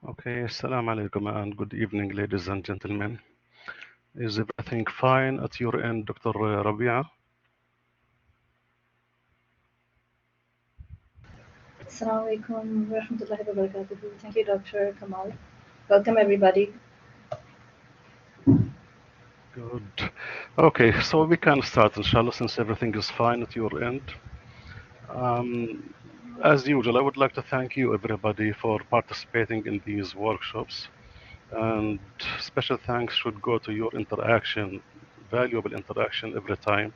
Okay, assalamu alaikum and good evening, ladies and gentlemen. Is everything fine at your end, Dr. Rabia? Assalamu alaikum wa rahmatullahi wa barakatuhu. Thank you, Dr. Kamal. Welcome, everybody. Good. Okay, so we can start, inshallah, since everything is fine at your end. Um, as usual, I would like to thank you, everybody, for participating in these workshops. And special thanks should go to your interaction, valuable interaction every time.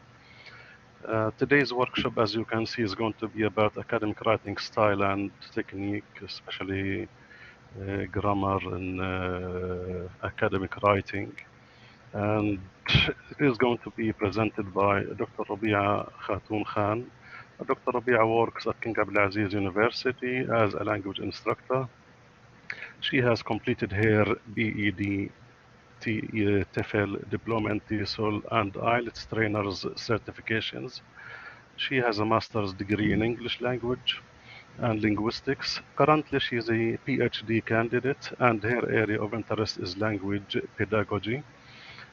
Today's workshop, as you can see, is going to be about academic writing style and technique, especially grammar and academic writing. And it is going to be presented by Dr. Rabia Khatoon Khan. Dr. Rabia works at King Abdulaziz University as a language instructor. She has completed her BEd, TEFL, Diploma in TESOL, and IELTS trainers certifications. She has a master's degree in English language and linguistics. Currently, she is a PhD candidate, and her area of interest is language pedagogy.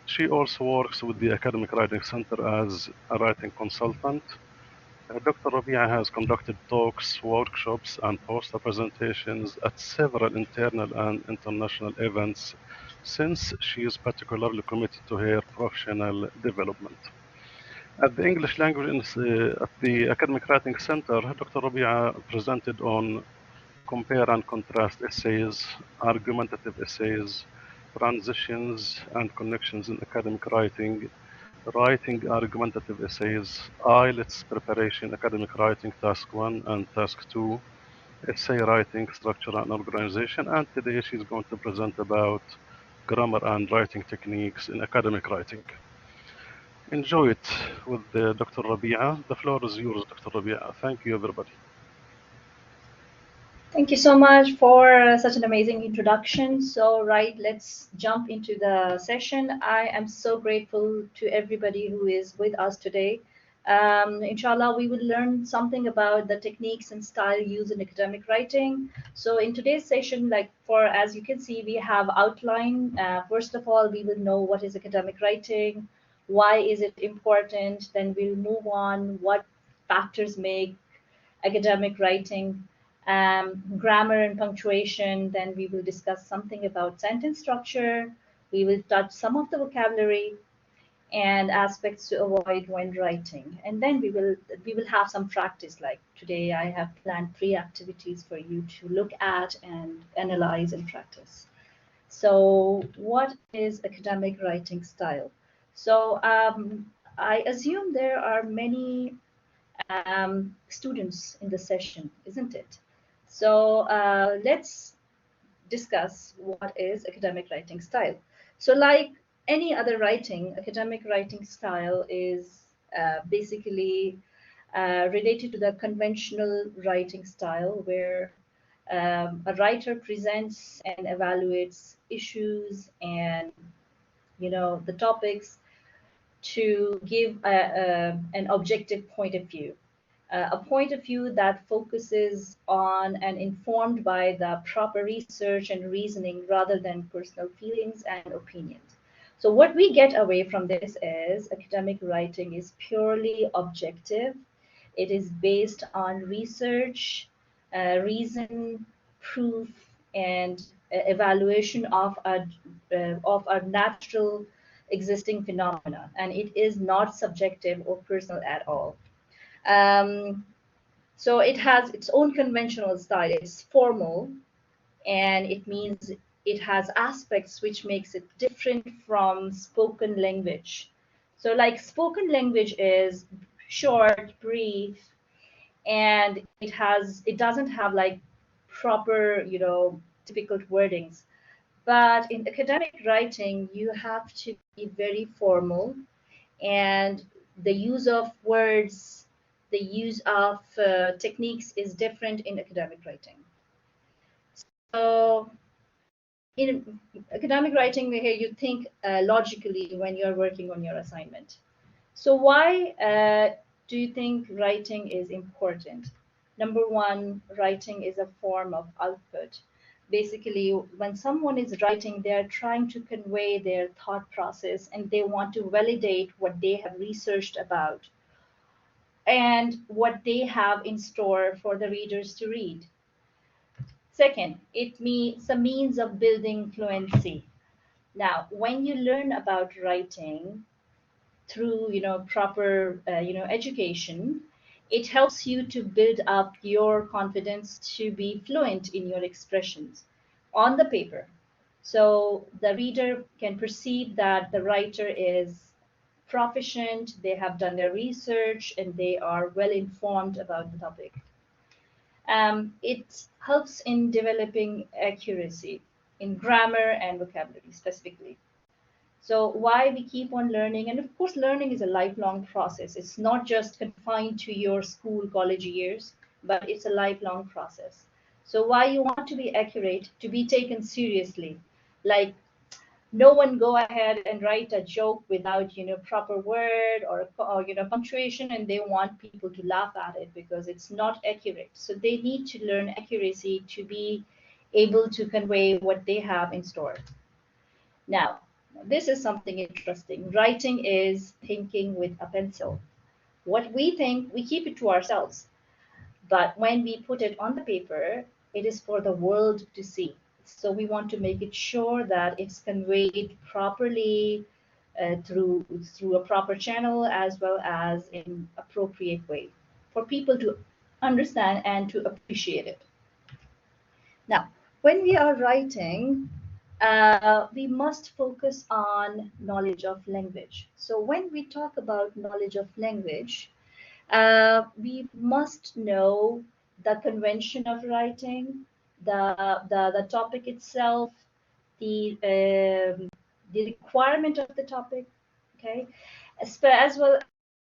She also works with the Academic Writing Center as a writing consultant. Dr. Rabia has conducted talks, workshops, and poster presentations at several internal and international events since she is particularly committed to her professional development. At the English Language at the Academic Writing Center, Dr. Rabia presented on compare and contrast essays, argumentative essays, transitions and connections in academic writing, writing argumentative essays, IELTS preparation, academic writing task 1 and task 2, essay writing, structure and organization, and today she's going to present about grammar and writing techniques in academic writing. Enjoy it with Dr. Rabia. The floor is yours, Dr. Rabia. Thank you, everybody. Thank you so much for such an amazing introduction. So, right, let's jump into the session. I am so grateful to everybody who is with us today. Inshallah, we will learn something about the techniques and style used in academic writing. So, in today's session, like for as you can see, we have outline. First of all, we will know what is academic writing, why is it important. Then we'll move on what factors make academic writing, grammar and punctuation. Then we will discuss something about sentence structure. We will touch some of the vocabulary and aspects to avoid when writing. And then we will have some practice. Like today, I have planned 3 activities for you to look at and analyze and practice. So, what is academic writing style? So, I assume there are many students in the session, isn't it? So let's discuss what is academic writing style. So, like any other writing, academic writing style is basically related to the conventional writing style, where a writer presents and evaluates issues and the topics to give an objective point of view, a point of view that focuses on and informed by the proper research and reasoning rather than personal feelings and opinions. So, what we get away from this is academic writing is purely objective. It is based on research, reason, proof, and evaluation of a natural existing phenomena, and it is not subjective or personal at all. Um, so it has its own conventional style. It's formal, and it means it has aspects which makes it different from spoken language. So, like spoken language is short, brief, and it doesn't have like proper, difficult wordings. But in academic writing, you have to be very formal, and the use of words, the use of techniques is different in academic writing. So, in academic writing, here you think logically when you're working on your assignment. So, why do you think writing is important? Number one, writing is a form of output. Basically, when someone is writing, they are trying to convey their thought process and they want to validate what they have researched about and what they have in store for the readers to read. Second, it's a means of building fluency. Now, when you learn about writing through proper education, it helps you to build up your confidence to be fluent in your expressions on the paper. So the reader can perceive that the writer is proficient, they have done their research, and they are well informed about the topic. It helps in developing accuracy in grammar and vocabulary specifically. So why we keep on learning, and of course, learning is a lifelong process. It's not just confined to your school, college years, but it's a lifelong process. So why you want to be accurate, to be taken seriously, like no one go ahead and write a joke without proper word or punctuation, and they want people to laugh at it because it's not accurate. So they need to learn accuracy to be able to convey what they have in store. Now, this is something interesting. Writing is thinking with a pencil. What we think, we keep it to ourselves. But when we put it on the paper, it is for the world to see. So we want to make it sure that it's conveyed properly through a proper channel as well as in appropriate way for people to understand and to appreciate it. Now, when we are writing, we must focus on knowledge of language. So when we talk about knowledge of language, we must know the convention of writing, the topic itself, the requirement of the topic, okay, as well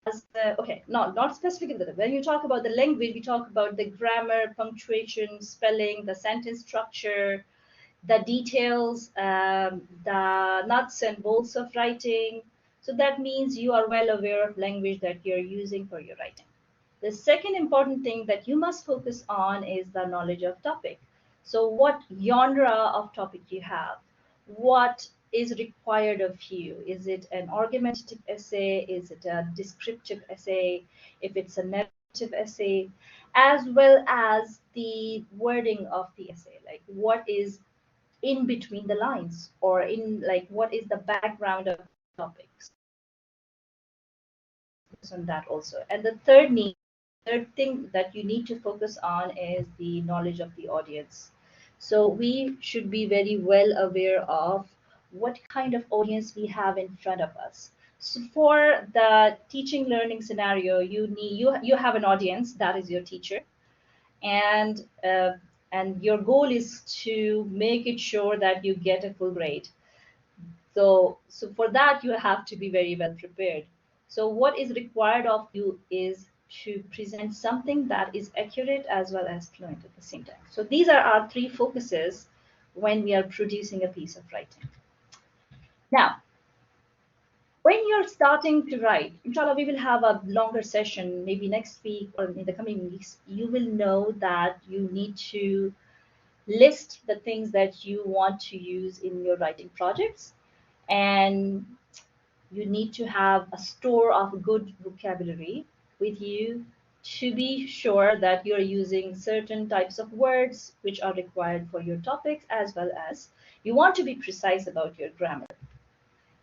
as okay, not specifically when you talk about the language, we talk about the grammar, punctuation, spelling, the sentence structure, the details, the nuts and bolts of writing. So that means you are well aware of language that you're using for your writing. The second important thing that you must focus on is the knowledge of topic. So what genre of topic you have, what is required of you. Is it an argumentative essay? Is it a descriptive essay? If it's a narrative essay, as well as the wording of the essay, like what is in between the lines or in like what is the background of the topic. On that also. And the third thing that you need to focus on is the knowledge of the audience. So we should be very well aware of what kind of audience we have in front of us. So for the teaching learning scenario, you have an audience that is your teacher, and your goal is to make it sure that you get a full grade. So for that, you have to be very well prepared. So what is required of you is to present something that is accurate as well as fluent at the same time. So these are our three focuses when we are producing a piece of writing. Now, when you're starting to write, inshallah, we will have a longer session, maybe next week or in the coming weeks. You will know that you need to list the things that you want to use in your writing projects, and you need to have a store of good vocabulary with you to be sure that you're using certain types of words which are required for your topics, as well as you want to be precise about your grammar.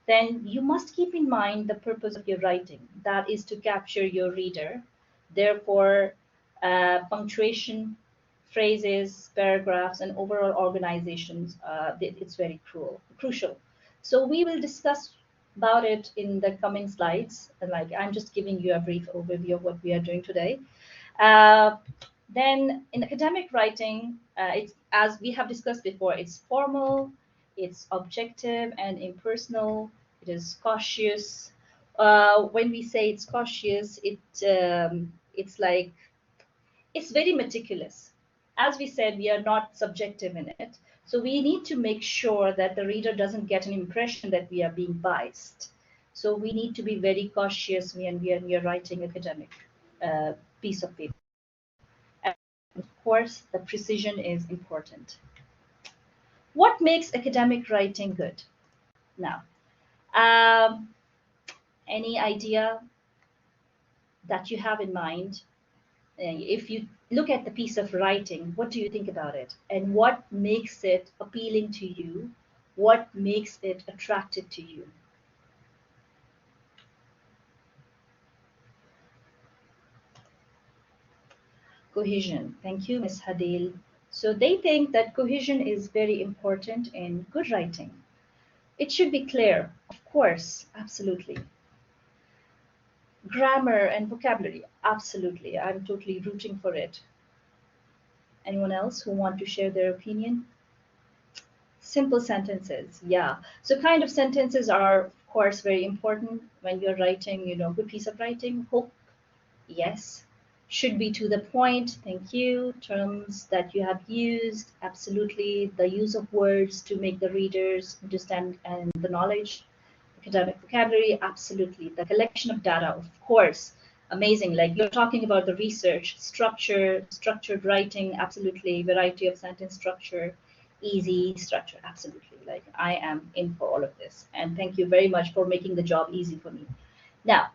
Then you must keep in mind the purpose of your writing, that is to capture your reader. Therefore, punctuation, phrases, paragraphs, and overall organizations, it's very crucial. So we will discuss about it in the coming slides. Like I'm just giving you a brief overview of what we are doing today. Uh, then in academic writing, it's as we have discussed before, it's formal, it's objective and impersonal. It is cautious. When we say it's cautious, it's like it's very meticulous. As we said, we are not subjective in it. So we need to make sure that the reader doesn't get an impression that we are being biased. So we need to be very cautious when we are writing academic piece of paper. And of course, the precision is important. What makes academic writing good? Now, um, any idea that you have in mind? If you look at the piece of writing, what do you think about it? And what makes it appealing to you? What makes it attractive to you? Cohesion. Thank you, Ms. Hadil. So they think that cohesion is very important in good writing. It should be clear, of course, absolutely. Grammar and vocabulary, absolutely. I'm totally rooting for it. Anyone else who want to share their opinion? Simple sentences, yeah. So kind of sentences are, of course, very important when you're writing, good piece of writing. Hook, yes. Should be to the point, thank you. Terms that you have used, absolutely. The use of words to make the readers understand and the knowledge. Academic vocabulary, absolutely. The collection of data, of course, amazing. Like you're talking about the research, structure, structured writing, absolutely. Variety of sentence structure, easy structure, absolutely. Like I am in for all of this. And thank you very much for making the job easy for me. Now,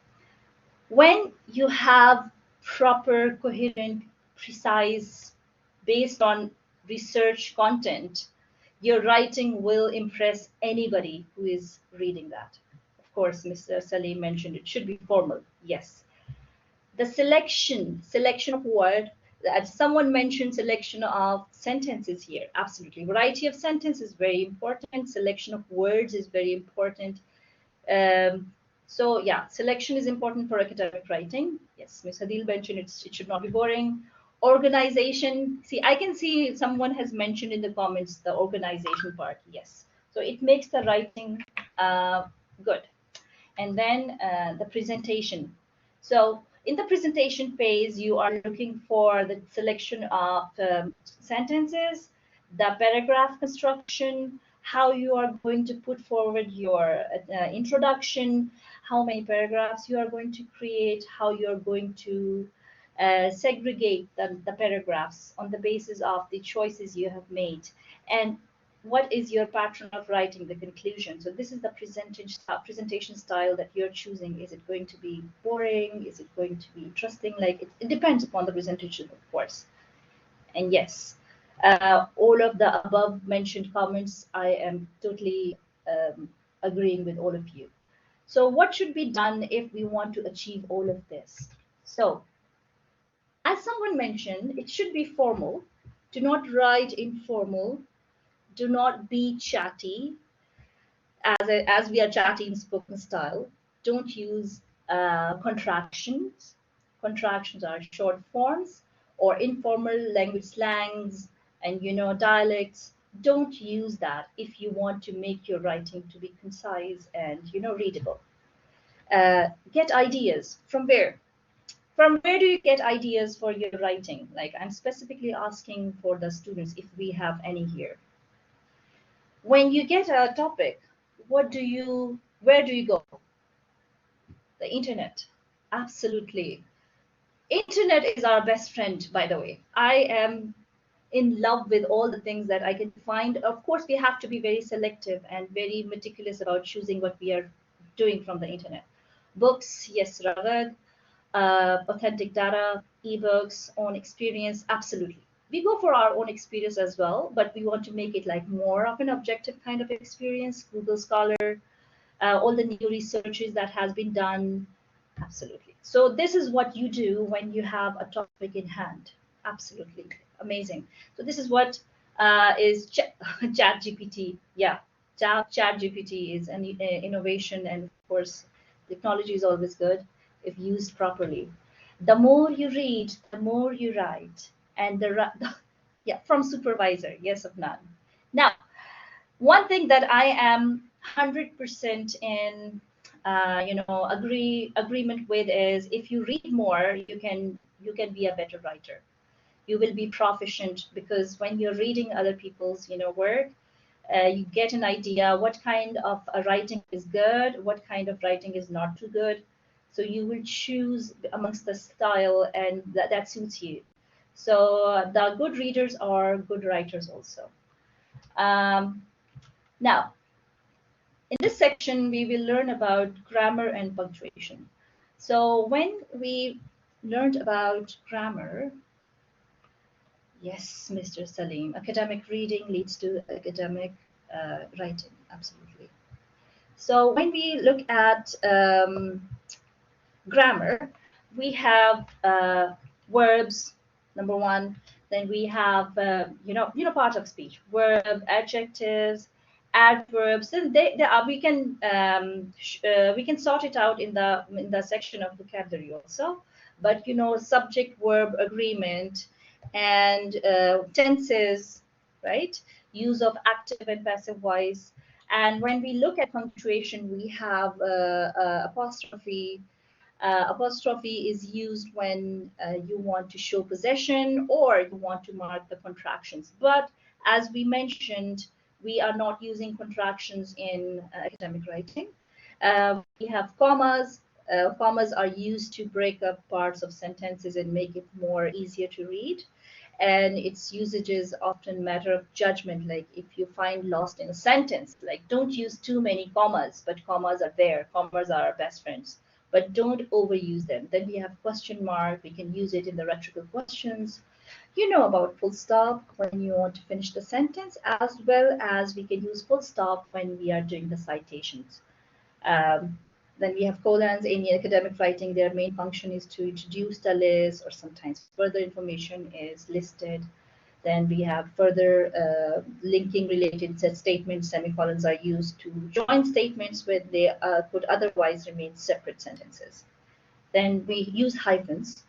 when you have proper, coherent, precise, based on research content, your writing will impress anybody who is reading that. Of course, Mr. Salim mentioned it should be formal. Yes. The selection of word, someone mentioned selection of sentences here. Absolutely. Variety of sentence is very important. Selection of words is very important. So yeah, selection is important for academic writing. Yes, Ms. Hadil mentioned it should not be boring. Organization. See, I can see someone has mentioned in the comments the organization part. Yes, so it makes the writing good. And then the presentation. So in the presentation phase, you are looking for the selection of sentences, the paragraph construction, how you are going to put forward your introduction, how many paragraphs you are going to create, how you're going to segregate the paragraphs on the basis of the choices you have made. And what is your pattern of writing the conclusion? So this is the presentation style that you're choosing. Is it going to be boring? Is it going to be interesting? Like it depends upon the presentation, of course. And yes, all of the above mentioned comments, I am totally agreeing with all of you. So what should be done if we want to achieve all of this? So as someone mentioned, it should be formal. Do not write informal. Do not be chatty as we are chatting spoken style. Don't use contractions. Contractions are short forms or informal language slangs and dialects. Don't use that if you want to make your writing to be concise and readable. Get ideas from where? From where do you get ideas for your writing? Like I'm specifically asking for the students if we have any here. When you get a topic, where do you go? The internet. Absolutely. Internet is our best friend, by the way. I am in love with all the things that I can find. Of course, we have to be very selective and very meticulous about choosing what we are doing from the internet. Books, yes, Ragad. Authentic data, ebooks, own experience, absolutely. We go for our own experience as well, but we want to make it like more of an objective kind of experience. Google Scholar, all the new researches that has been done, absolutely. So this is what you do when you have a topic in hand. Absolutely amazing. So this is what is Chat GPT. Yeah, Chat GPT is an innovation, and of course, technology is always good if used properly. The more you read, the more you write, and yeah, from supervisor, yes of none. Now, one thing that I am 100% in agreement with is if you read more, you can be a better writer. You will be proficient because when you're reading other people's work, you get an idea what kind of writing is good, what kind of writing is not too good. So you will choose amongst the style and that suits you. So the good readers are good writers also. Um, Now, in this section, we will learn about grammar and punctuation. So when we learned about grammar, yes, Mr. Salim, academic reading leads to academic writing, absolutely. So when we look at grammar, we have verbs, number one. Then we have part of speech, verb, adjectives, adverbs. Then they are, we can sort it out in the section of vocabulary also. But subject verb agreement and tenses, right? Use of active and passive voice. And when we look at punctuation, we have apostrophe. Apostrophe is used when you want to show possession or you want to mark the contractions. But as we mentioned, we are not using contractions in academic writing. We have commas. Commas are used to break up parts of sentences and make it more easier to read. And its usage is often matter of judgment. Like if you find lost in a sentence, like don't use too many commas, but commas are there. Commas are our best friends, but don't overuse them. Then we have question mark. We can use it in the rhetorical questions. You know about full stop when you want to finish the sentence, as well as we can use full stop when we are doing the citations. Um, then we have colons. In academic writing, their main function is to introduce the list, or sometimes further information is listed. Then we have further linking related set statements. Semicolons are used to join statements where they could otherwise remain separate sentences. Then we use hyphens.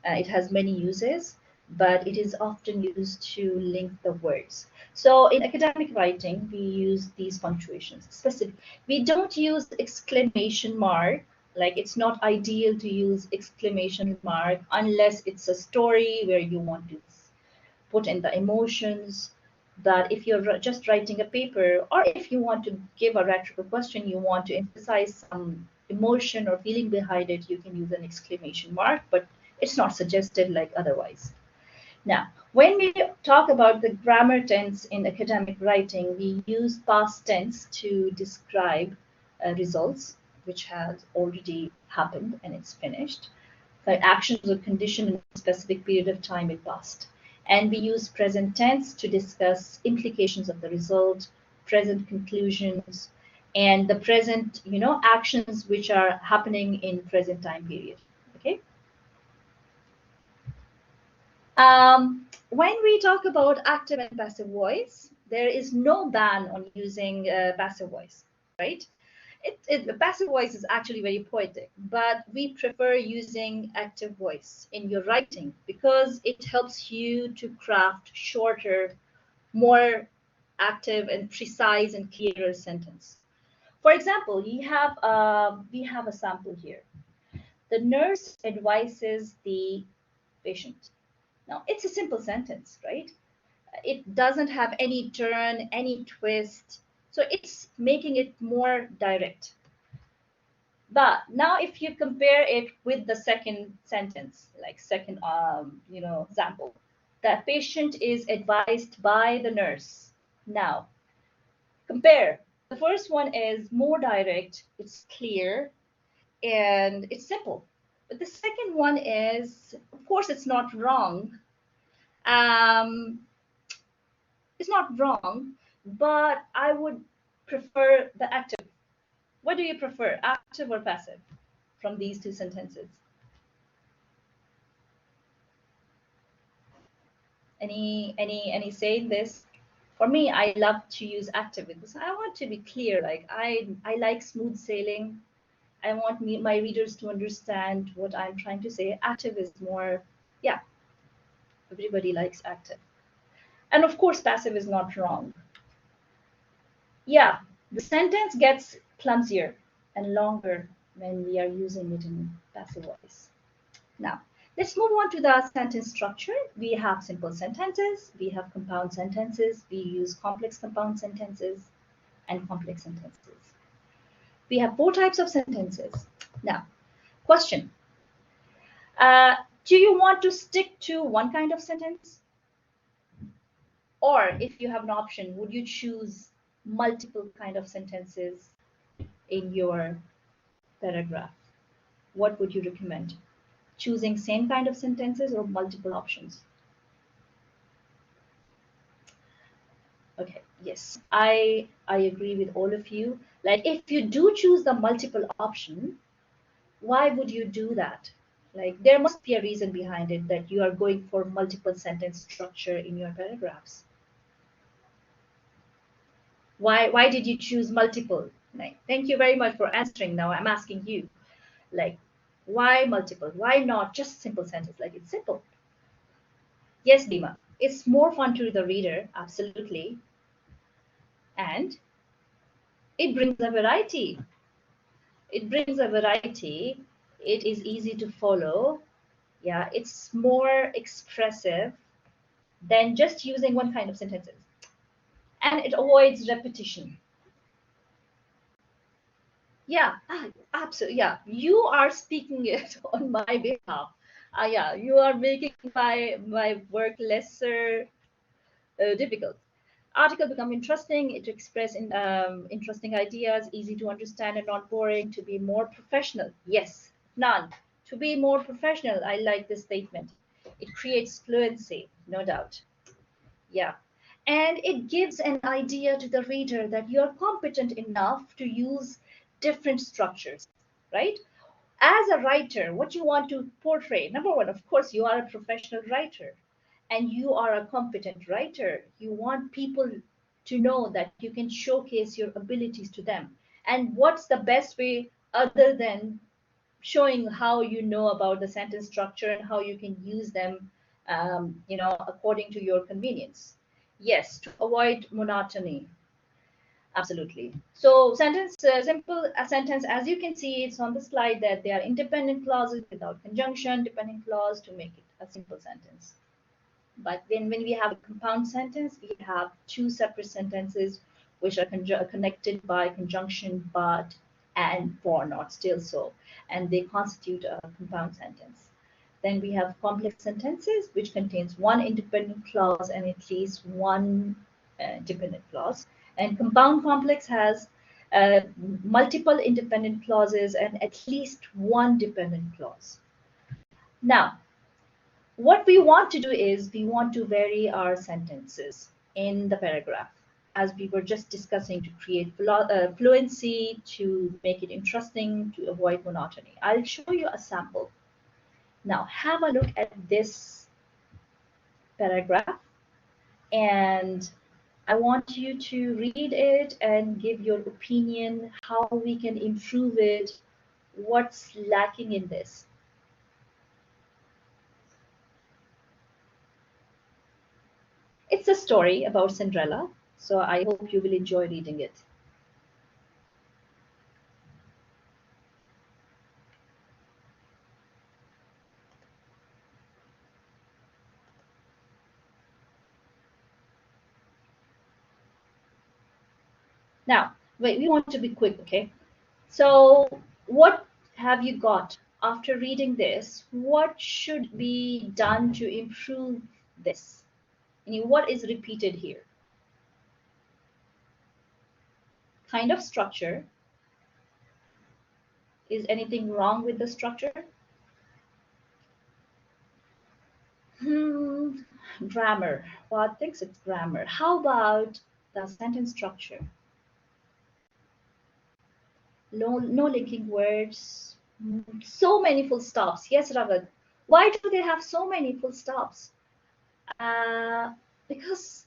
It has many uses, but it is often used to link the words. So in academic writing, we use these punctuations. Specific. We don't use exclamation mark. Like it's not ideal to use exclamation mark unless it's a story where you want to put in the emotions. But if you're just writing a paper, or if you want to give a rhetorical question, you want to emphasize some emotion or feeling behind it, you can use an exclamation mark, but it's not suggested like otherwise. Now, when we talk about the grammar tense in academic writing, we use past tense to describe results which has already happened and it's finished. The actions or condition in a specific period of time in past. And we use present tense to discuss implications of the result, present conclusions, and the present, actions which are happening in present time period. Okay. When we talk about active and passive voice, there is no ban on using passive voice, right? Passive voice is actually very poetic, but we prefer using active voice in your writing because it helps you to craft shorter, more active and precise and clearer sentence. For example, we have a sample here. The nurse advises the patient. Now, it's a simple sentence, right? It doesn't have any turn, any twist. So it's making it more direct. But now if you compare it with the second sentence, like second example, that patient is advised by the nurse. Now, compare. The first one is more direct, it's clear, and it's simple. But the second one is, of course, it's not wrong. Um, it's not wrong, but I would prefer the active. What do you prefer, active or passive, from these two sentences? Any say in this? For me, I love to use active because I want to be clear. Like I like smooth sailing. I want my readers to understand what I'm trying to say. Active is more, yeah, everybody likes active. And of course, passive is not wrong. Yeah, the sentence gets clumsier and longer when we are using it in passive voice. Now, let's move on to the sentence structure. We have simple sentences, we have compound sentences, we use complex compound sentences and complex sentences. We have four types of sentences. Now, question. Do you want to stick to one kind of sentence? Or if you have an option, would you choose multiple kind of sentences in your paragraph? What would you recommend? Choosing same kind of sentences or multiple options? Okay, yes, I agree with all of you. Like if you do choose the multiple option, why would you do that? Like there must be a reason behind it that you are going for multiple sentence structure in your paragraphs. Why did you choose multiple? Like, thank you very much for answering. Now I'm asking you, like, why multiple? Why not just simple sentence? Like it's simple. Yes, Dima, it's more fun to the reader, absolutely, and it brings a variety. It brings a variety. It is easy to follow. Yeah, it's more expressive than just using one kind of sentences, and it avoids repetition. Yeah, absolutely. Yeah, you are speaking it on my behalf. Yeah, you are making my work lesser difficult. Article become interesting. It express interesting ideas, easy to understand and not boring. To be more professional, yes, none. To be more professional, I like this statement. It creates fluency, no doubt. Yeah. And it gives an idea to the reader that you're competent enough to use different structures, right? As a writer, what you want to portray, number one, of course, you are a professional writer and you are a competent writer. You want people to know that you can showcase your abilities to them. And what's the best way other than showing how you know about the sentence structure and how you can use them, according to your convenience? Yes, to avoid monotony. Absolutely. So sentence, simple a sentence, as you can see, it's on the slide that they are independent clauses without conjunction, dependent clause to make it a simple sentence. But then when we have a compound sentence, we have two separate sentences which are connected by conjunction, but, and, for, not, still, so, and they constitute a compound sentence. Then we have complex sentences, which contains one independent clause and at least one dependent clause. And compound complex has uh, multiple independent clauses and at least one dependent clause. Now, what we want to do is we want to vary our sentences in the paragraph, as we were just discussing, to create fluency, to make it interesting, to avoid monotony. I'll show you a sample. Now, have a look at this paragraph, and I want you to read it and give your opinion how we can improve it, what's lacking in this. It's a story about Cinderella, so I hope you will enjoy reading it. Now, wait, we want to be quick, okay? So, what have you got after reading this? What should be done to improve this? I mean, what is repeated here? Kind of structure. Is anything wrong with the structure? Hmm, grammar. Well, I think it's grammar. How about the sentence structure? No linking words. So many full stops. Yes, Raghav. Why do they have so many full stops? Because,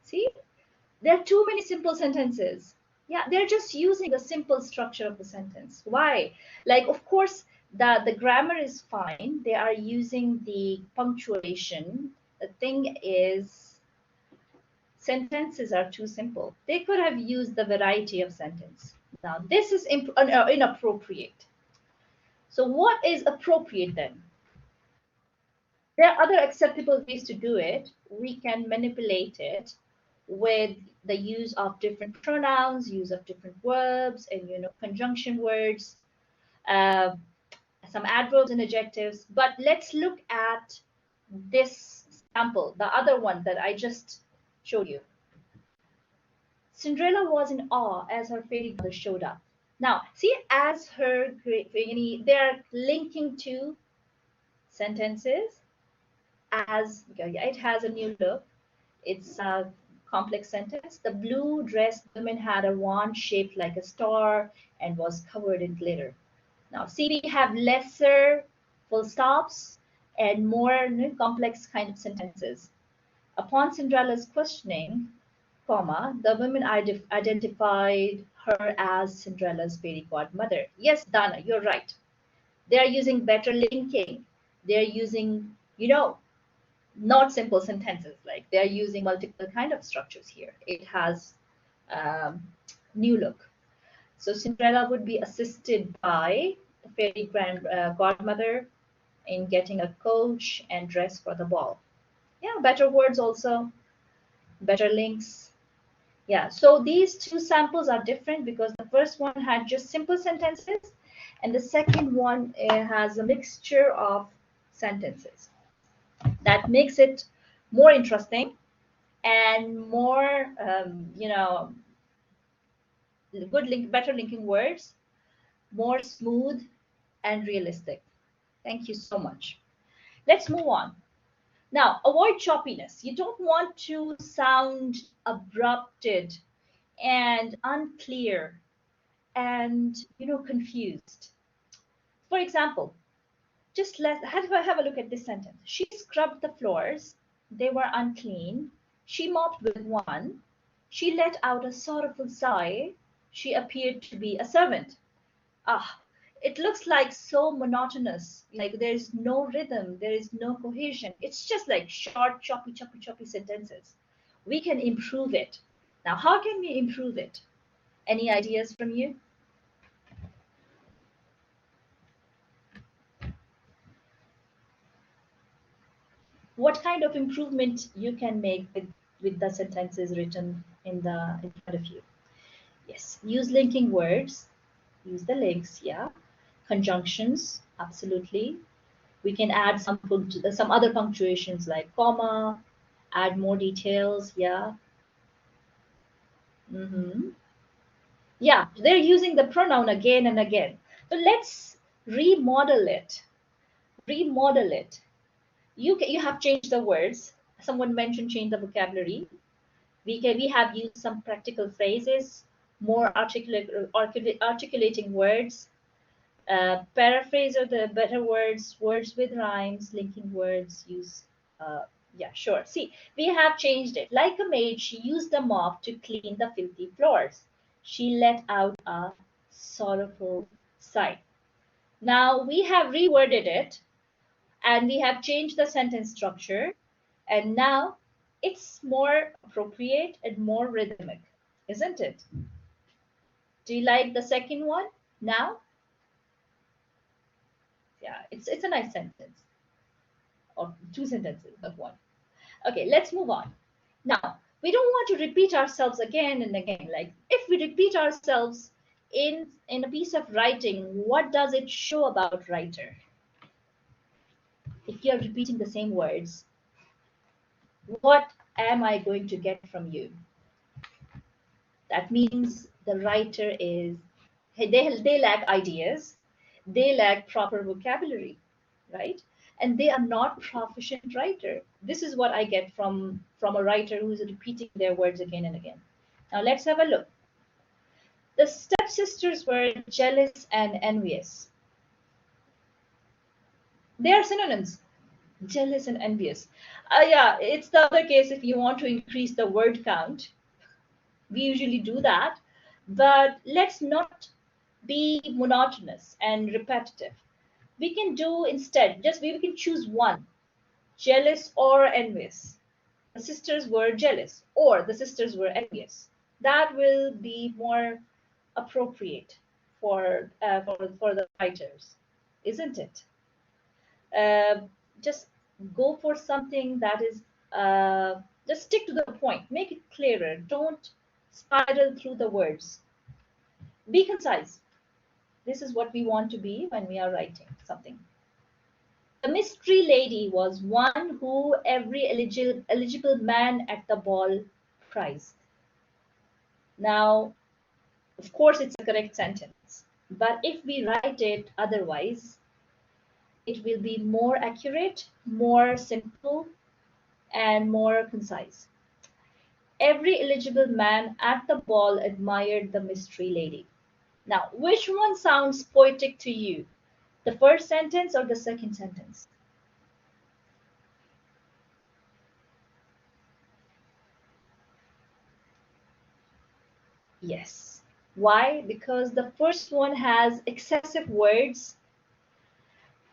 see, there are too many simple sentences. Yeah, they're just using the simple structure of the sentence. Why? Like, of course, the grammar is fine. They are using the punctuation. The thing is, sentences are too simple. They could have used the variety of sentence. Now, this is inappropriate. So, what is appropriate then? There are other acceptable ways to do it. We can manipulate it with the use of different pronouns, use of different verbs, and conjunction words, uh, some adverbs and adjectives. But let's look at this sample, the other one that I just showed you. Cinderella was in awe as her fairy godmother showed up. Now, see, as her they're linking to sentences as yeah, it has a new look. It's a complex sentence. The blue dressed woman had a wand shaped like a star and was covered in glitter. Now, see, we have lesser full stops and more complex kind of sentences. Upon Cinderella's questioning, comma, the women identified her as Cinderella's fairy godmother. Yes, Dana, you're right. They are using better linking. They're using, not simple sentences. Like they're using multiple kind of structures here. It has um, new look. So Cinderella would be assisted by the fairy godmother in getting a coach and dress for the ball. Yeah, better words also, better links. Yeah, so these two samples are different because the first one had just simple sentences and the second one has a mixture of sentences. That makes it more interesting and more, better linking words, more smooth and realistic. Thank you so much. Let's move on. Now, avoid choppiness. You don't want to sound abrupted and unclear and confused. For example, just have a look at this sentence. She scrubbed the floors. They were unclean. She mopped with one. She let out a sorrowful sigh. She appeared to be a servant. Ah, it looks like so monotonous. Like there's no rhythm, there is no cohesion. It's just like short, choppy sentences. We can improve it. Now, how can we improve it? Any ideas from you? What kind of improvement you can make with the sentences written in front of you? Yes, use linking words, use the links, yeah. Conjunctions, absolutely. We can add some other punctuations like comma, add more details, yeah. hmm Yeah, they're using the pronoun again and again. So let's remodel it. Remodel it. You have changed the words. Someone mentioned change the vocabulary. We have used some practical phrases, more articulating words, paraphrase of the better words, words with rhymes, linking words, use. Uh, yeah, sure. See, we have changed it. Like a maid, she used the mop to clean the filthy floors. She let out a sorrowful sigh. Now we have reworded it and we have changed the sentence structure, and now it's more appropriate and more rhythmic, isn't it? Do you like the second one now? Yeah, it's a nice sentence, or two sentences of one. Okay, let's move on. Now, we don't want to repeat ourselves again and again. Like if we repeat ourselves in a piece of writing, what does it show about writer? If you're repeating the same words, what am I going to get from you? That means the writer is they lack ideas, they lack proper vocabulary, right? And they are not proficient writer. This is what I get from a writer who's repeating their words again and again. Now let's have a look. The stepsisters were jealous and envious. They are synonyms. Jealous and envious. Yeah, it's the other case if you want to increase the word count. We usually do that, but let's not be monotonous and repetitive. We can do instead, just we can choose one, jealous or envious. The sisters were jealous or the sisters were envious. That will be more appropriate for the writers, isn't it? Uh, just go for something that is just stick to the point, make it clearer. Don't spiral through the words. Be concise. This is what we want to be when we are writing something. The mystery lady was one who every eligible man at the ball prized. Now, of course, it's a correct sentence, but if we write it otherwise, it will be more accurate, more simple, and more concise. Every eligible man at the ball admired the mystery lady. Now, which one sounds poetic to you? The first sentence or the second sentence? Yes. Why? Because the first one has excessive words.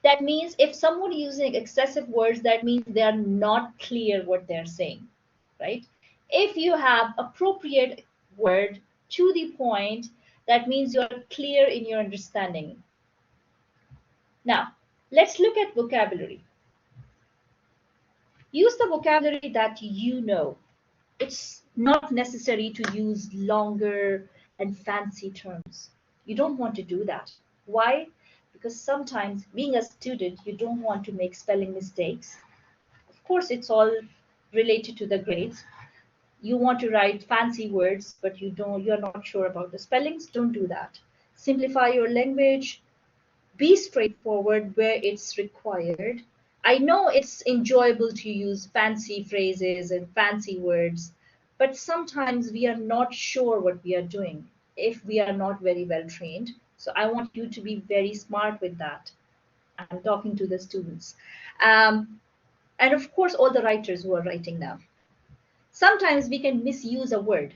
That means if someone using excessive words, that means they are not clear what they're saying, right? If you have appropriate word to the point, that means you're clear in your understanding. Now, let's look at vocabulary. Use the vocabulary that you know. It's not necessary to use longer and fancy terms. You don't want to do that. Why? Because sometimes, being a student, you don't want to make spelling mistakes. Of course, it's all related to the grades. You want to write fancy words, but you're not sure about the spellings. Don't do that. Simplify your language, be straightforward where it's required. I know it's enjoyable to use fancy phrases and fancy words, but sometimes we are not sure what we are doing if we are not very well trained. So I want you to be very smart with that. I'm talking to the students. Um, and of course, all the writers who are writing now. Sometimes we can misuse a word,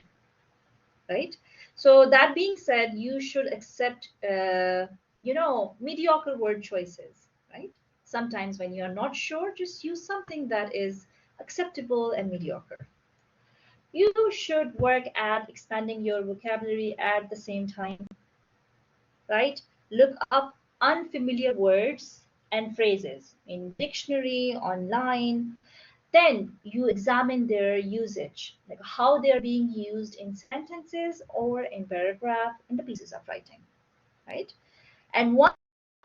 right? So that being said, you should accept, mediocre word choices, right? Sometimes when you're not sure, just use something that is acceptable and mediocre. You should work at expanding your vocabulary at the same time, right? Look up unfamiliar words and phrases in dictionary, online. Then you examine their usage, like how they're being used in sentences or in paragraph in the pieces of writing, right? And once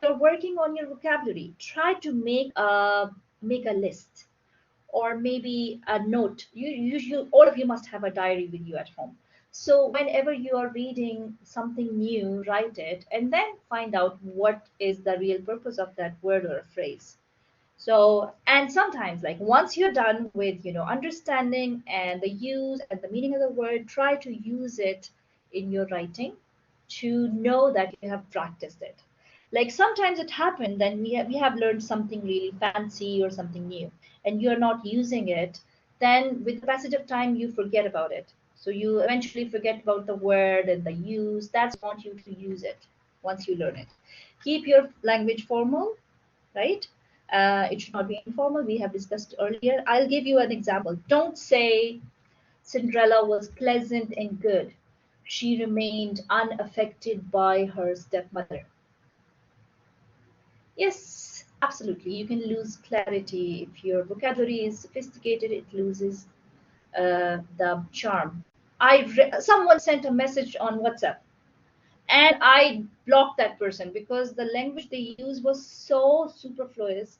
you're working on your vocabulary, try to make a list or maybe a note. You all of you must have a diary with you at home. So whenever you are reading something new, write it and then find out what is the real purpose of that word or a phrase. So, and sometimes, like once you're done with, understanding and the use and the meaning of the word, try to use it in your writing to know that you have practiced it. Like sometimes it happened, then we have learned something really fancy or something new, and you're not using it. Then, with the passage of time, you forget about it. So you eventually forget about the word and the use. That's why I want you to use it once you learn it. Keep your language formal, right? It should not be informal. We have discussed earlier. I'll give you an example. Don't say Cinderella was pleasant and good. She remained unaffected by her stepmother. Yes, absolutely. You can lose clarity. If your vocabulary is sophisticated, it loses the charm. Someone sent a message on WhatsApp and I blocked that person because the language they used was so superfluous,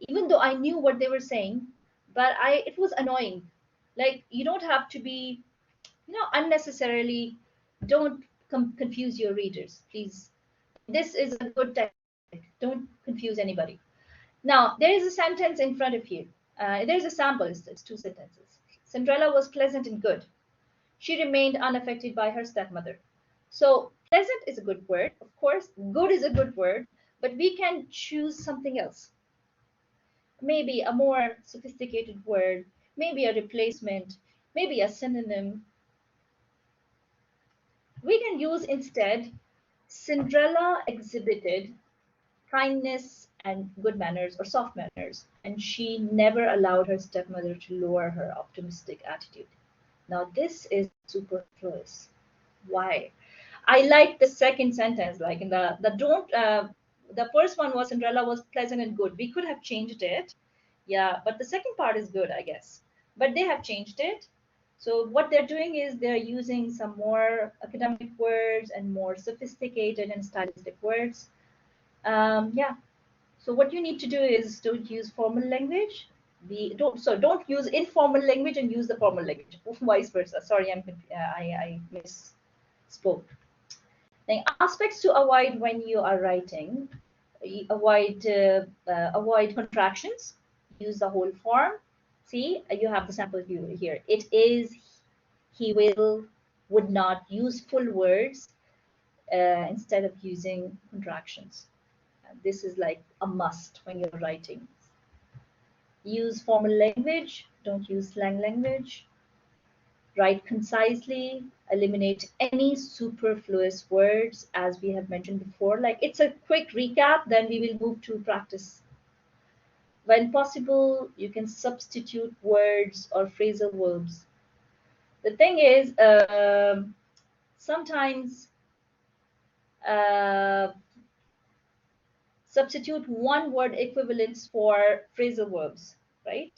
even though I knew what they were saying, but I it was annoying. Like you don't have to be, unnecessarily. Don't confuse your readers, please. This is a good tactic. Don't confuse anybody. Now there is a sentence in front of you. There's a sample. It's two sentences. Cinderella was pleasant and good. She remained unaffected by her stepmother. So, pleasant is a good word, of course, good is a good word, but we can choose something else. Maybe a more sophisticated word, maybe a replacement, maybe a synonym. We can use instead Cinderella exhibited kindness and good manners or soft manners, and she never allowed her stepmother to lower her optimistic attitude. Now, this is superfluous. Why? I like the second sentence, like in the don't the first one was Cinderella was pleasant and good. We could have changed it, yeah, but the second part is good, I guess. But they have changed it. So what they're doing is they're using some more academic words and more sophisticated and stylistic words. Yeah. So what you need to do is don't use formal language. Don't use informal language and use the formal language. Vice versa. Sorry, I misspoke. Then aspects to avoid when you are writing: avoid contractions. Use the whole form. See, you have the sample view here. It is, he will, would not. Use full words instead of using contractions. This is like a must when you're writing. Use formal language, don't use slang language. Write concisely, eliminate any superfluous words, as we have mentioned before. Like, it's a quick recap, then we will move to practice. When possible, you can substitute words or phrasal verbs. The thing is, sometimes uh, substitute one word equivalents for phrasal verbs, right?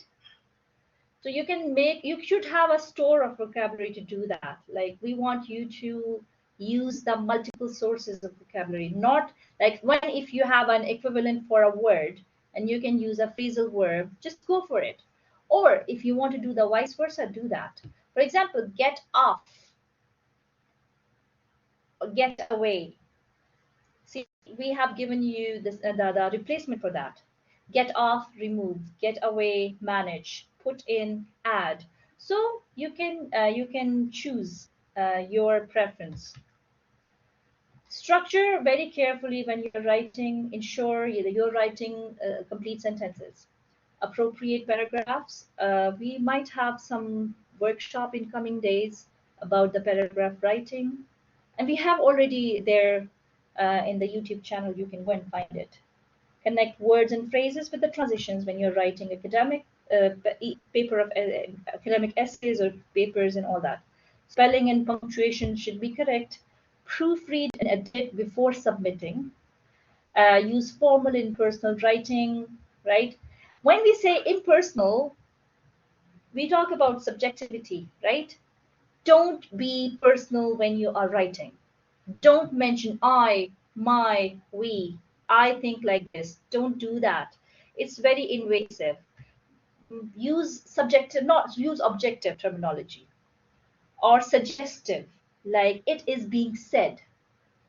So you should have a store of vocabulary to do that. Like, we want you to use the multiple sources of vocabulary, not like when, if you have an equivalent for a word and you can use a phrasal verb, just go for it. Or if you want to do the vice versa, do that. For example, get off or get away. See, we have given you this, the replacement for that. Get off, remove. Get away, manage. Put in, add. So you can choose your preference. Structure very carefully when you're writing. Ensure you're writing complete sentences. Appropriate paragraphs. We might have some workshop in coming days about the paragraph writing, and we have already there in the YouTube channel. You can go and find it. Connect words and phrases with the transitions when you're writing academic paper of academic essays or papers and all that. Spelling and punctuation should be correct. Proofread and edit before submitting. Use formal impersonal writing, right? When we say impersonal, we talk about subjectivity, right? Don't be personal when you are writing. Don't mention I, my, we. I think like this. Don't do that. It's very invasive. Use subjective, not use objective terminology, or suggestive, like it is being said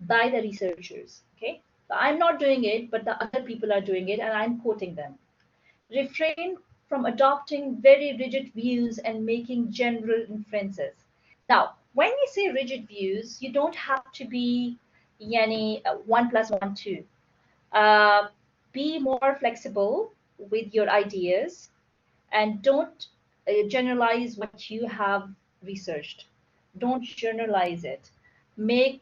by the researchers. Okay, so I'm not doing it, but the other people are doing it, and I'm quoting them. Refrain from adopting very rigid views and making general inferences. Now, when we say rigid views, you don't have to be yani 1 plus 1 2. Uh, be more flexible with your ideas, and don't generalize what you have researched. Don't generalize it. Make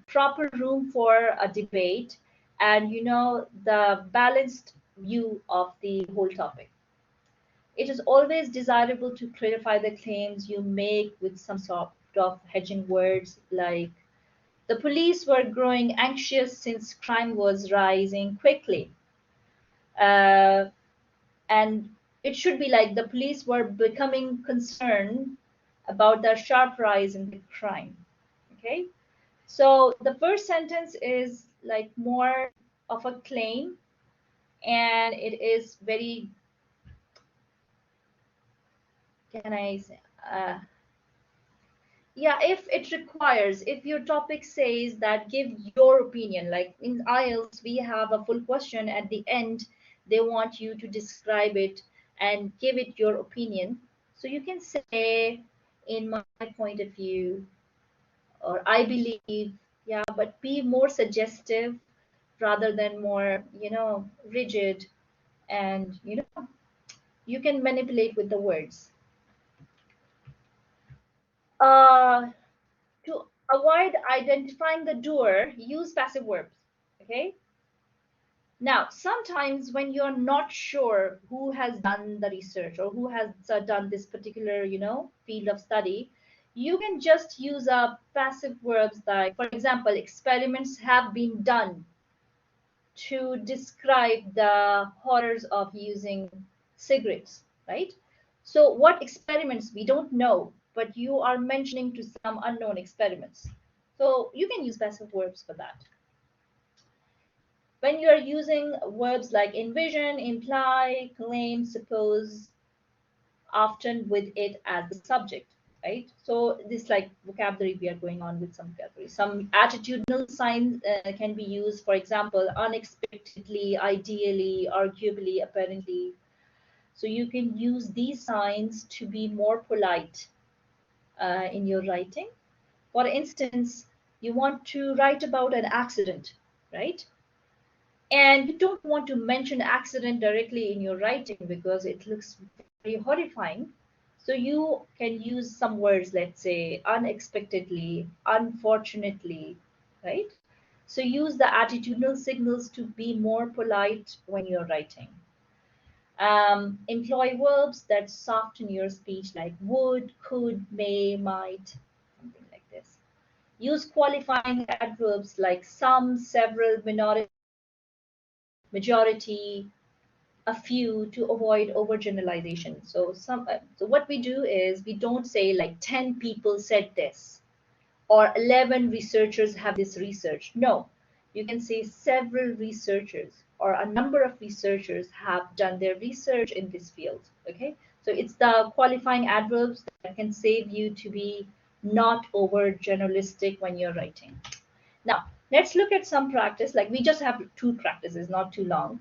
proper room for a debate, and the balanced view of the whole topic. It is always desirable to clarify the claims you make with some sort of hedging words, like the police were growing anxious since crime was rising quickly. Uh, and it should be like the police were becoming concerned about the sharp rise in the crime. Okay, so the first sentence is like more of a claim, and it is very, can I say, yeah, if it requires, if your topic says that give your opinion, like in IELTS we have a full question at the end, they want you to describe it and give it your opinion. So you can say, in my point of view, or I believe. Yeah, but be more suggestive rather than more rigid, and you can manipulate with the words. Uh to avoid identifying the doer, use passive verbs. Okay. Now, sometimes when you're not sure who has done the research or who has done this particular, field of study, you can just use a passive verbs like, for example, experiments have been done to describe the horrors of using cigarettes, right? So, what experiments we don't know, but you are mentioning to some unknown experiments. So, you can use passive verbs for that. When you are using verbs like envision, imply, claim, suppose, often with it as the subject, right? So this like vocabulary, we are going on with some vocabulary. Some attitudinal signs can be used, for example, unexpectedly, ideally, arguably, apparently. So you can use these signs to be more polite in your writing. For instance, you want to write about an accident, right? And you don't want to mention accident directly in your writing because it looks very horrifying. So you can use some words, let's say unexpectedly, unfortunately, right? So use the attitudinal signals to be more polite when you're writing. Employ verbs that soften your speech like would, could, may, might, something like this. Use qualifying adverbs like some, several, majority, a few, to avoid overgeneralization. So what we do is we don't say like 10 people said this or 11 researchers have this research. No, you can say several researchers or a number of researchers have done their research in this field. Okay, so it's the qualifying adverbs that can save you to be not over generalistic when you're writing. Now, let's look at some practice. Like we just have two practices, not too long.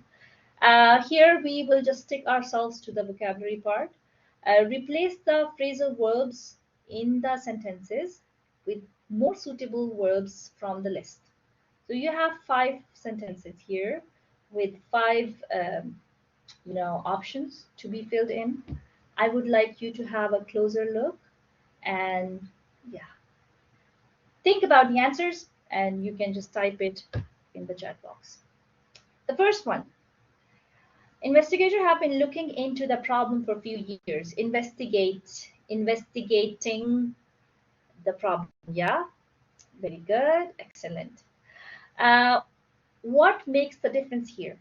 Here we will just stick ourselves to the vocabulary part. Replace the phrasal verbs in the sentences with more suitable verbs from the list. So you have five sentences here with five options to be filled in. I would like you to have a closer look and yeah, think about the answers and you can just type it in the chat box. The first one. Investigators have been looking into the problem for a few years. Investigating the problem. Yeah, very good, excellent. Uh, what makes the difference here?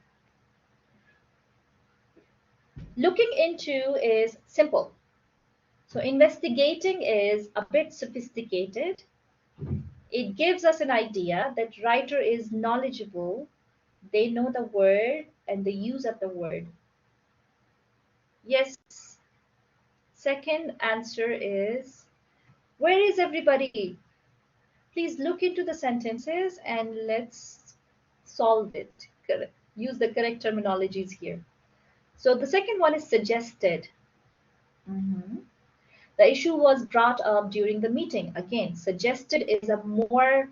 Looking into is simple. So investigating is a bit sophisticated. It gives us an idea that writer is knowledgeable. They know the word and the use of the word. Yes. Second answer is, where is everybody? Please look into the sentences and let's solve it. Use the correct terminologies here. So the second one is suggested. Mhm. The issue was brought up during the meeting. Again, suggested is a more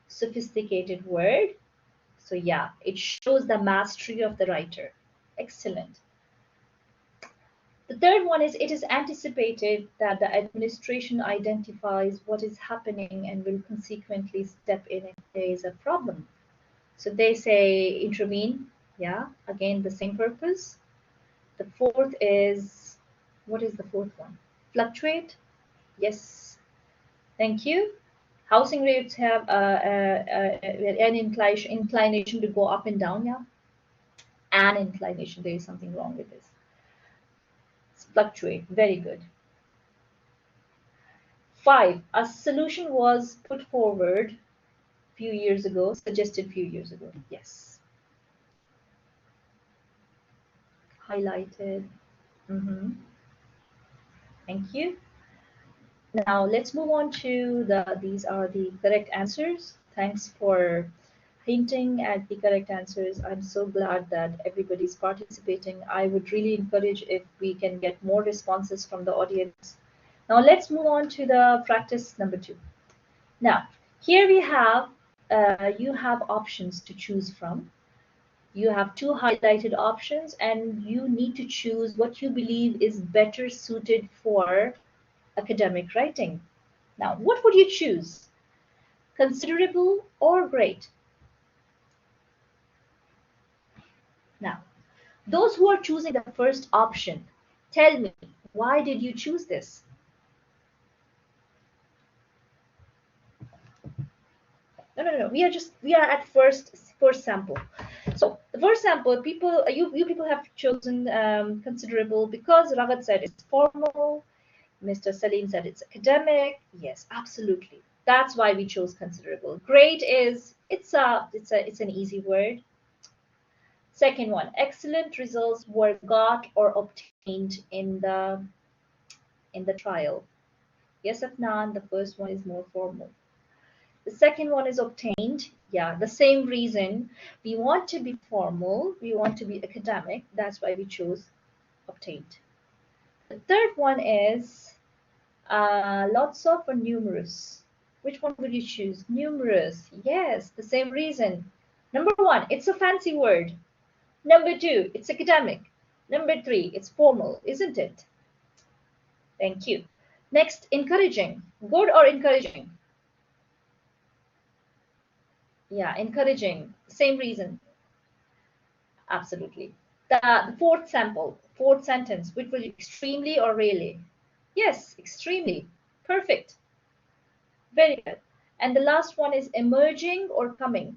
sophisticated word. So yeah, it shows the mastery of the writer. Excellent. The third one is, it is anticipated that the administration identifies what is happening and will consequently step in if there is a problem. So they say intervene. Yeah, again, the same purpose. The fourth is, what is the fourth one? Fluctuate. Yes, thank you. Housing rates have an inclination to go up and down. Yeah, an inclination. There is something wrong with this. Fluctuate. Very good. Five, a solution was put forward few years ago, suggested few years ago. Yes. Highlighted. Mhm. Thank you. Now let's move on to these are the correct answers. Thanks for hinting at the correct answers. I'm so glad that everybody's participating. I would really encourage if we can get more responses from the audience. Now let's move on to the practice number 2. Now, here we have, you have options to choose from. You have two highlighted options and you need to choose what you believe is better suited for academic writing. Now, what would you choose? Considerable or great? Now, those who are choosing the first option, tell me, why did you choose this? No. We are at first sample. So the first sample, people, you people have chosen considerable because Raghat said it's formal. Mr. Salim said it's academic. Yes, absolutely. That's why we chose considerable. Great is it's an easy word. Second one, excellent results were got or obtained in the trial. Yes, Afnan, the first one is more formal. The second one is obtained. Yeah, the same reason. We want to be formal, we want to be academic. That's why we chose obtained. The third one is lots of or numerous. Which one would you choose? Numerous. Yes, the same reason. Number one, it's a fancy word. Number two, it's academic. Number three, it's formal, isn't it? Thank you. Next, encouraging. Good or encouraging? Yeah, encouraging. Same reason. Absolutely. The fourth sample, fourth sentence, which will you extremely or really? Yes, extremely. Perfect. Very good. And the last one is emerging or coming.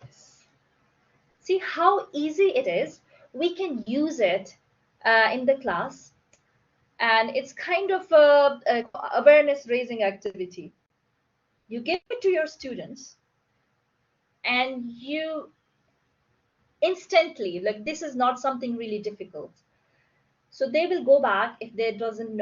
Yes. See how easy it is. We can use it in the class, and it's kind of a awareness raising activity. You give it to your students, and you instantly, like, this is not something really difficult, so they will go back. If they don't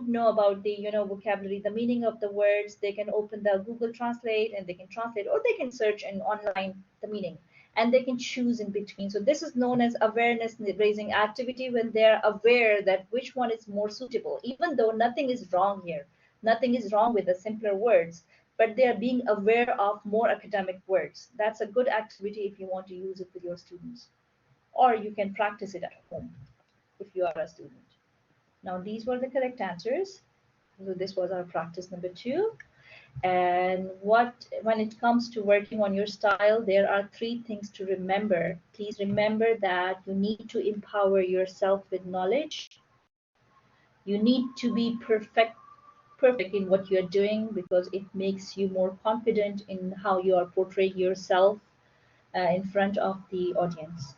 know about the vocabulary, the meaning of the words, they can open the Google Translate and they can translate, or they can search in online the meaning, and they can choose in between. So this is known as awareness raising activity, when they're aware that which one is more suitable, even though nothing is wrong here, nothing is wrong with the simpler words, but they are being aware of more academic words. That's a good activity if you want to use it with your students, or you can practice it at home if you are a student. Now, these were the correct answers. So this was our practice number two. And when it comes to working on your style, there are three things to remember. Please remember that you need to empower yourself with knowledge. You need to be perfect in what you are doing, because it makes you more confident in how you are portraying yourself in front of the audience.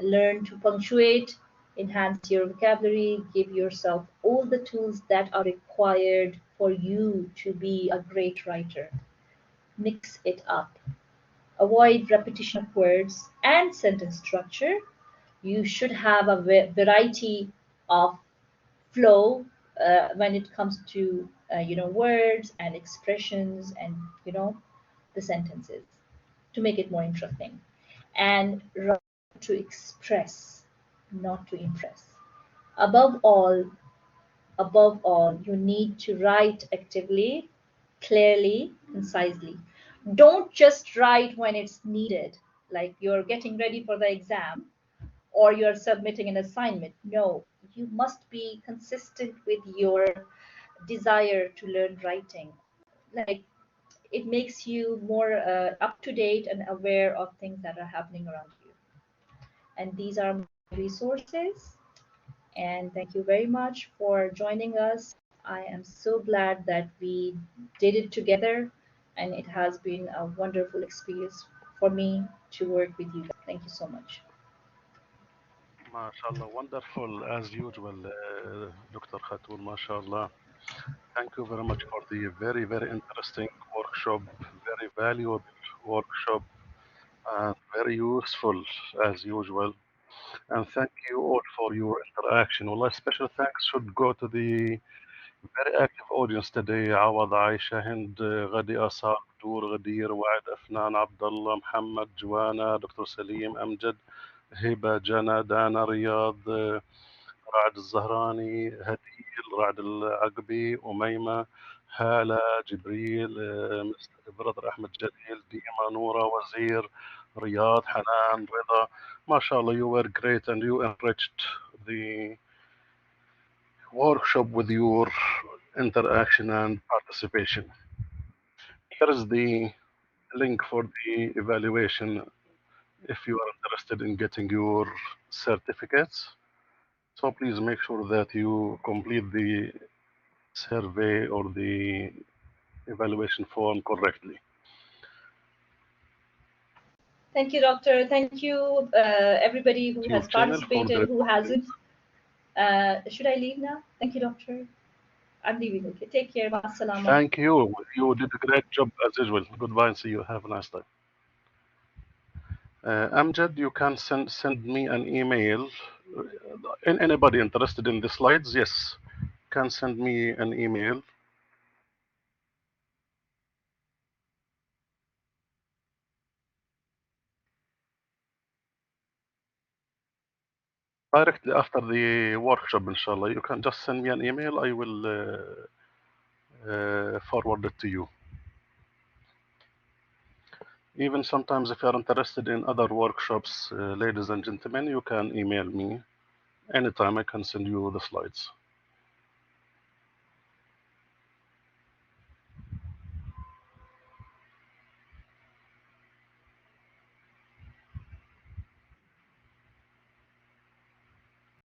Learn to punctuate, enhance your vocabulary, give yourself all the tools that are required for you to be a great writer. Mix it up. Avoid repetition of words and sentence structure. You should have a variety of flow when it comes to words and expressions, and the sentences, to make it more interesting. And write to express, not to impress. Above all, you need to write actively, clearly, concisely. Don't just write when it's needed, like you're getting ready for the exam or you're submitting an assignment. No, you must be consistent with your desire to learn writing. Like, it makes you more up to date and aware of things that are happening around you. And these are my resources. And thank you very much for joining us. I am so glad that we did it together, and it has been a wonderful experience for me to work with you. Thank you so much. MashaAllah, wonderful as usual, Dr. Khatoon, MashaAllah. Thank you very much for the very, very interesting workshop, very valuable workshop, and very useful as usual. And thank you all for your interaction. Well, special thanks should go to the very active audience today. عوض عايشة هند غدي أصال دور غدير وعد أفنان عبد الله محمد جوانا دكتور سليم أمجد هبة جنى دانا رياض رعد الزهراني هديل رعد العقبي أميمة هالة جبريل برادر أحمد جليل ديما نورة وزير رياض حنان رضا. ما شاء الله, you were great and you enriched the workshop with your interaction and participation. Here is the link for the evaluation if you are interested in getting your certificates. So please make sure that you complete the survey or the evaluation form correctly. Thank you, Doctor. Thank you, everybody who has YouTube channel for the participated, who recording. hasn't. Should I leave now? Thank you, Doctor. I'm leaving. Okay, take care. Ma salama. Thank you. You did a great job as usual. Goodbye and see you. Have a nice day. Amjad, you can send me an email. Anybody interested in the slides, yes, can send me an email directly after the workshop, inshallah. You can just send me an email. I will forward it to you. Even sometimes, if you are interested in other workshops, ladies and gentlemen, you can email me anytime. I can send you the slides.